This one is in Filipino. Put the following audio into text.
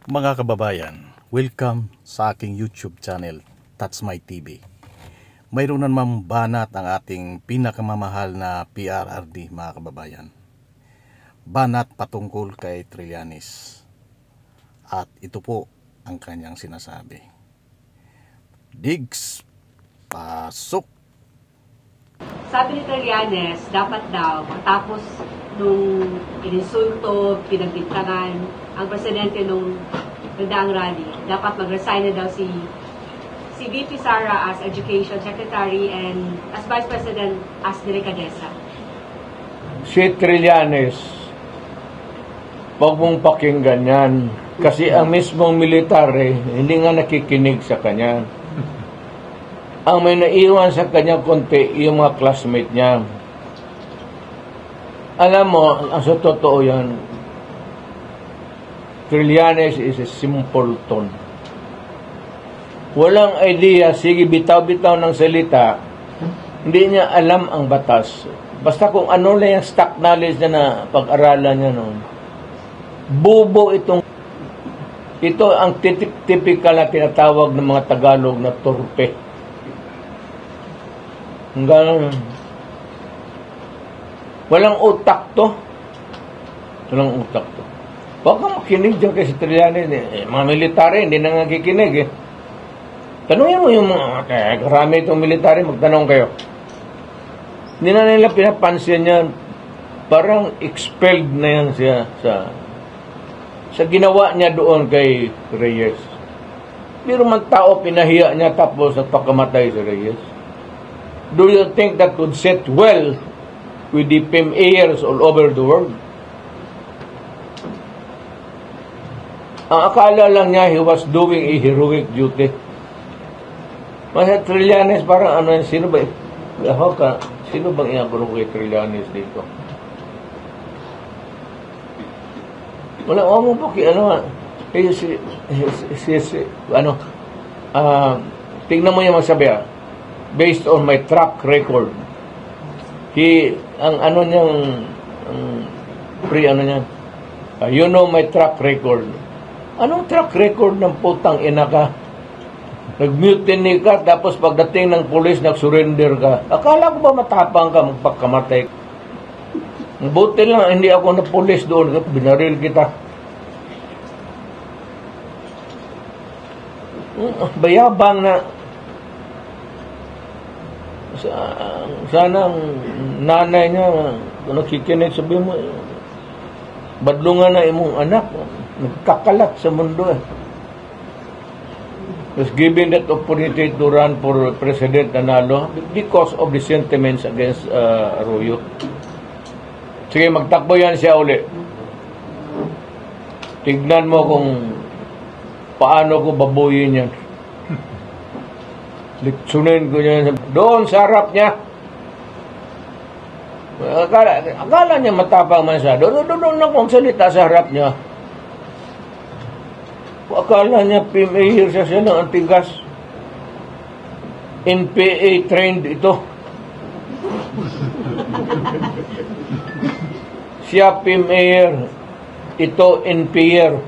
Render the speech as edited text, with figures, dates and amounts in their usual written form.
Mga kababayan, welcome sa aking YouTube channel, That's My TV. Mayroon namang banat ang ating pinakamamahal na PRRD, mga kababayan. Banat patungkol kay Trillanes. At ito po ang kanyang sinasabi. Diggs, pasok! Sabi ni Trillanes, dapat daw, matapos nung ininsulto, pinagbintangan, ang presidente nung nagdaang rally, dapat mag-resign na daw si VP Sara as Education Secretary and as Vice President as Delicadeza. Si Trillanes, huwag mong pakinggan yan. Kasi ang mismong military, hindi nga nakikinig sa kanya. Ang may naiwan sa kanya konti, yung mga classmate niya. Alam mo, ang sa totoo yan, Trillanes is a simpleton. Walang idea, sige bitaw-bitaw ng salita, hindi niya alam ang batas. Basta kung ano lang yung stock knowledge niya na pag-aralan niya noon. Bubo itong, ito ang typical na tinatawag ng mga Tagalog na torpe. Hanggang, walang utak to. Walang utak to. Huwag kang makinig dyan kasi Trillanes. Mga military, hindi na nga kikinig eh. Tanungin mo yung mga, karami itong military, magtanong kayo. Hindi na nila pinapansin yan. Parang expelled na yan siya sa ginawa niya doon kay Reyes. Pero man tao, pinahiya niya tapos nagpakamatay si Reyes. Do you think that would sit well with the PMAers all over the world? Ang akala lang niya, he was doing a heroic duty. Masa Trillanes, parang ano, sino ba? Sino bang iaguro kay Trillanes dito? Wala, mo po kay ano, tingnan mo yung magsabi based on my track record. Ang ano niyang, you know my track record. Anong track record ng putang ina ka? Nag-mutiny ka, tapos pagdating ng pulis, nag-surrender ka. Akala ko ba matapang ka, magpagkamatay? Buti lang, hindi ako na pulis doon, binaril kita. Bayabang na. Sana ang nanay niya, nakikinig, sabi mo, badlungan na imong anak, nagkakalat sa mundo eh. Was given that opportunity to run for President Nanalo because of the sentiments against Arroyo. Sige, magtakbo yan siya uli. Tignan mo kung paano ko babuyin yan. Litsunin ko yan. Doon sa harap niya. Akala niya matapang man siya. Doon na kung salita sa harap niya. Akala niya PMA siya ng antigas. NPA trained ito. Siya PMA, ito NPA.